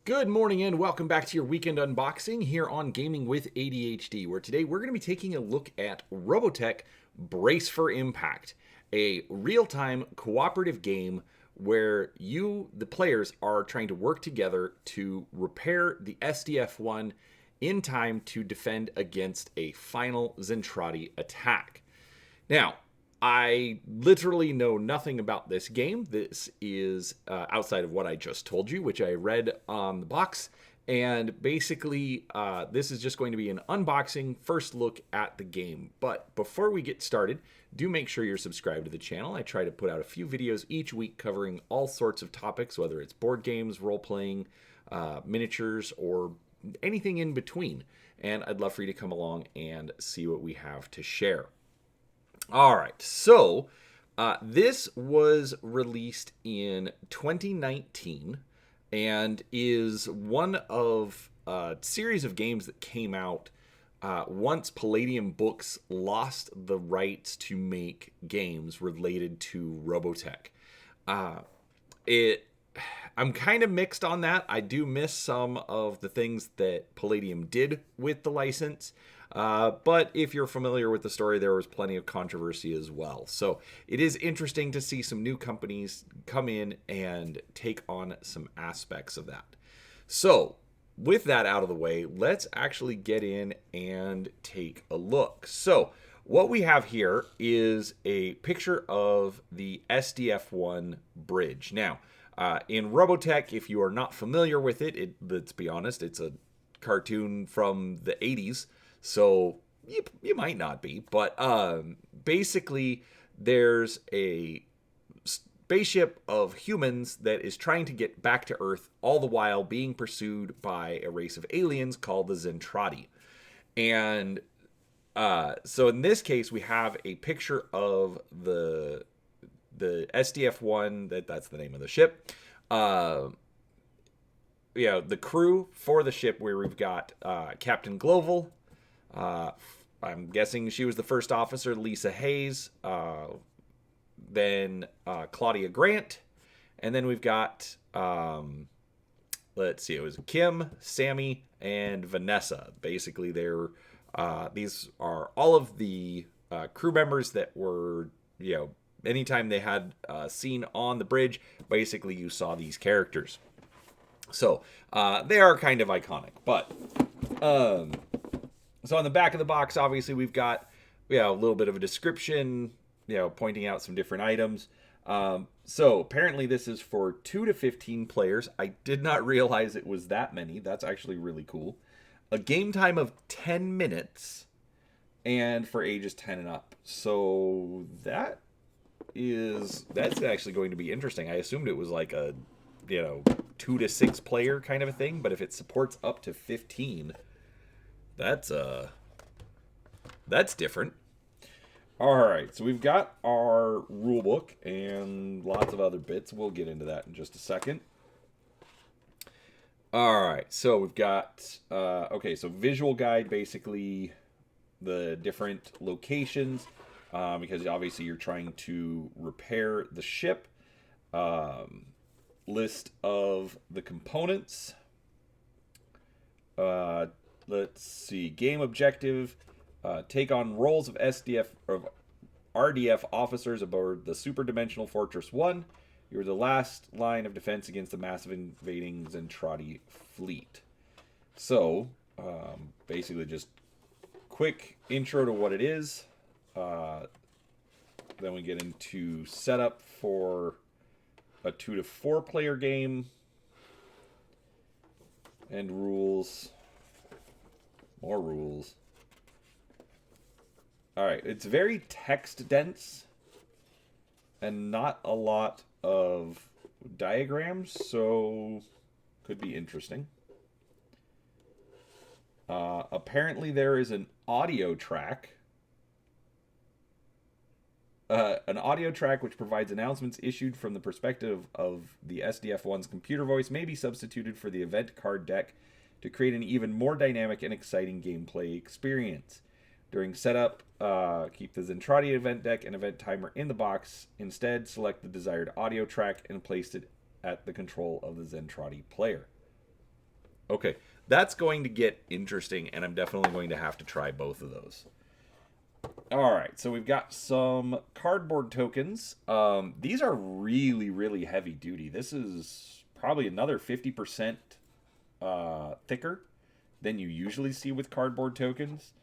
Good morning and welcome back to your weekend unboxing here on Gaming with ADHD, where today we're going to be taking a look at Robotech Brace for Impact, a real-time cooperative game where you, the players, are trying to work together to repair the SDF-1 in time to defend against a final Zentraedi attack. Now, I literally know nothing about this game. This is outside of what I just told you, which I read on the box. And basically, this is just going to be an unboxing, first look at the game. But before we get started, do make sure you're subscribed to the channel. I try to put out a few videos each week covering all sorts of topics, whether it's board games, role-playing, miniatures, or anything in between. And I'd love for you to come along and see what we have to share. All right, so this was released in 2019 and is one of a series of games that came out once Palladium Books lost the rights to make games related to Robotech. It I'm kind of mixed on that. I do miss some of the things that Palladium did with the license. But if you're familiar with the story, there was plenty of controversy as well. So it is interesting to see some new companies come in and take on some aspects of that. So with that out of the way, let's actually get in and take a look. So what we have here is a picture of the SDF-1 bridge. Now, in Robotech, if you are not familiar with it, let's be honest, it's a cartoon from the 80s. So you might not be, but basically there's a spaceship of humans that is trying to get back to Earth, all the while being pursued by a race of aliens called the Zentraedi. And so in this case, we have a picture of the SDF-1, that's the name of the ship. The crew for the ship, where we've got Captain Gloval. I'm guessing she was the first officer, Lisa Hayes, then Claudia Grant, and then we've got, let's see, it was Kim, Sammy, and Vanessa. Basically, these are all of the crew members that were, anytime they had a scene on the bridge, basically you saw these characters. So they are kind of iconic, but so on the back of the box, obviously, we've got a little bit of a description, pointing out some different items. So apparently this is for 2 to 15 players. I did not realize it was that many. That's actually really cool. A game time of 10 minutes and for ages 10 and up. So that's actually going to be interesting. I assumed it was like a 2 to 6 player kind of a thing, but if it supports up to 15, that's different. All right, so we've got our rule book and lots of other bits. We'll get into that in just a second. All right, so we've got so visual guide, basically the different locations, because obviously you're trying to repair the ship. List of the components. Let's see. Game objective. Take on roles of RDF officers aboard the Super-Dimensional Fortress 1. You're the last line of defense against the massive invading Zentraedi fleet. So, basically just quick intro to what it is. Then we get into setup for a 2 to 4 player game. And rules. More rules. All right, it's very text dense and not a lot of diagrams, so could be interesting. Apparently there is an audio track. An audio track which provides announcements issued from the perspective of the SDF-1's computer voice may be substituted for the event card deck to create an even more dynamic and exciting gameplay experience. During setup, keep the Zentraedi event deck and event timer in the box. Instead, select the desired audio track and place it at the control of the Zentraedi player. Okay, that's going to get interesting, and I'm definitely going to have to try both of those. All right, so we've got some cardboard tokens. These are really, really heavy duty. This is probably another 50% thicker than you usually see with cardboard tokens.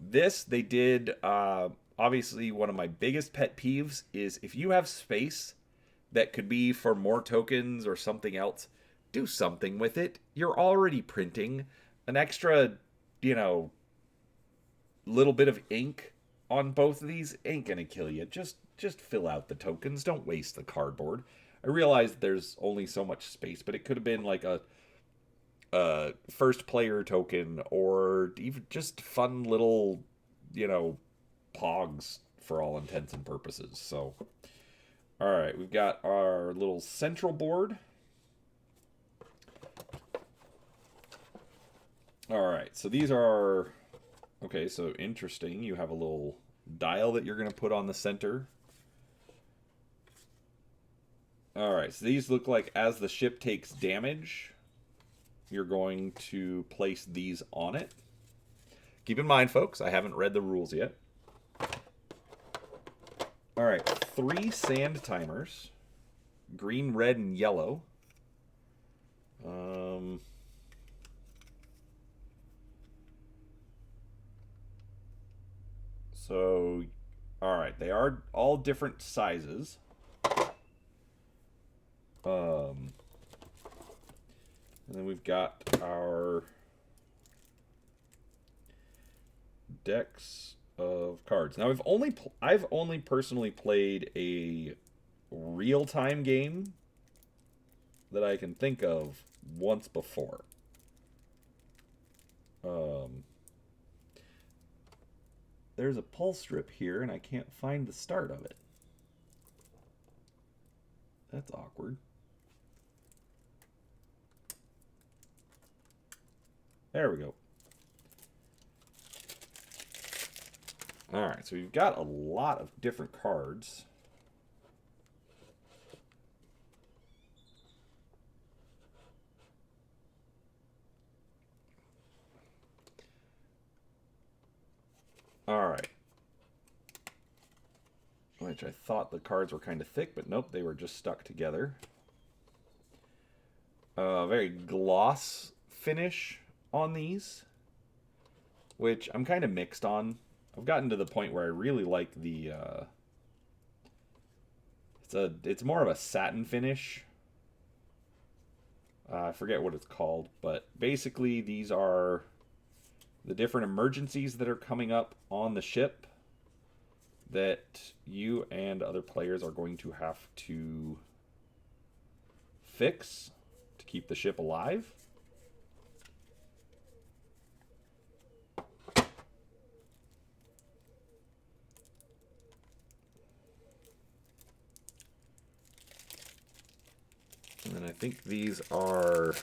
This, they did, obviously, one of my biggest pet peeves is if you have space that could be for more tokens or something else, do something with it. You're already printing an extra, you know, little bit of ink on both of these ain't gonna kill you. Just fill out the tokens. Don't waste the cardboard. I realize there's only so much space, but it could have been like a first player token or even just fun little, you know, pogs for all intents and purposes. So, all right, we've got our little central board. All right, so these are okay. So interesting. You have a little dial that you're going to put on the center. All right, so these look like as the ship takes damage, you're going to place these on it. Keep in mind, folks, I haven't read the rules yet. All right, 3 sand timers, green, red, and yellow. So, all right, they are all different sizes. And then we've got our decks of cards. Now I've only personally played a real-time game that I can think of once before. There's a pull strip here, and I can't find the start of it. That's awkward. There we go. All right, so we've got a lot of different cards. All right. Which I thought the cards were kind of thick, but nope, they were just stuck together. Very gloss finish on these, which I'm kind of mixed on. I've gotten to the point where I really like the it's more of a satin finish. I forget what it's called, but basically these are the different emergencies that are coming up on the ship that you and other players are going to have to fix to keep the ship alive. And then I think these are...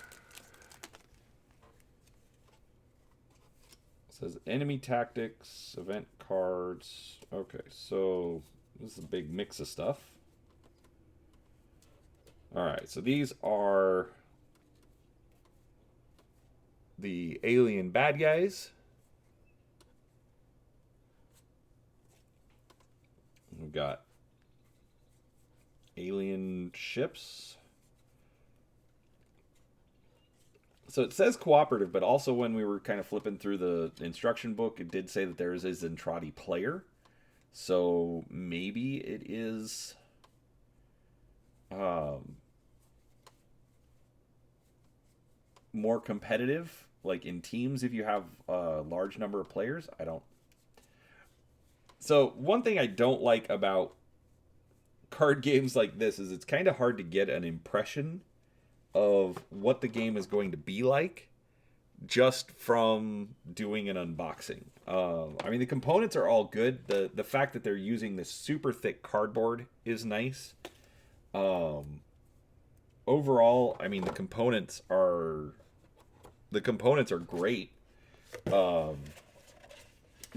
It says enemy tactics, event cards. Okay, so this is a big mix of stuff. Alright, so these are the alien bad guys. We've got alien ships. So it says cooperative, but also when we were kind of flipping through the instruction book, it did say that there is a Zentraedi player. So maybe it is more competitive, like in teams if you have a large number of players. I don't. So one thing I don't like about card games like this is it's kind of hard to get an impression of what the game is going to be like just from doing an unboxing. I mean, the components are all good. The fact that they're using this super thick cardboard is nice. Overall, I mean, the components are great. The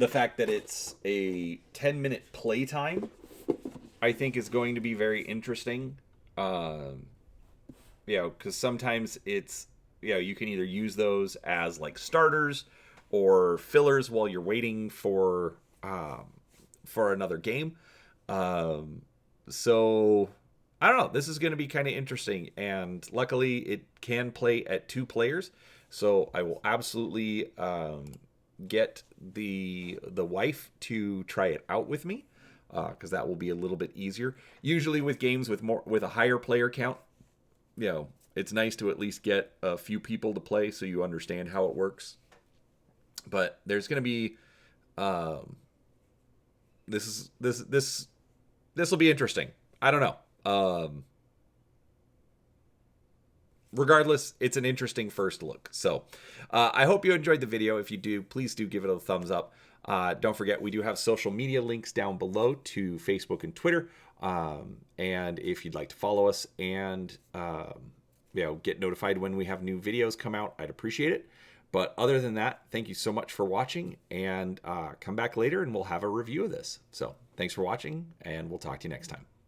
fact that it's a 10-minute playtime, I think, is going to be very interesting. You know, because sometimes it's you can either use those as like starters or fillers while you're waiting for another game. Um, so I don't know. This is going to be kind of interesting, and luckily it can play at 2 players. So I will absolutely get the wife to try it out with me, because that will be a little bit easier. Usually with games with a higher player count, it's nice to at least get a few people to play so you understand how it works. But there's going to be this will be interesting. I don't know. Regardless, it's an interesting first look. So I hope you enjoyed the video. If you do, please do give it a thumbs up. Don't forget, we do have social media links down below to Facebook and Twitter. And if you'd like to follow us and get notified when we have new videos come out, I'd appreciate it. But other than that, thank you so much for watching, and come back later and we'll have a review of this. So thanks for watching, and we'll talk to you next time.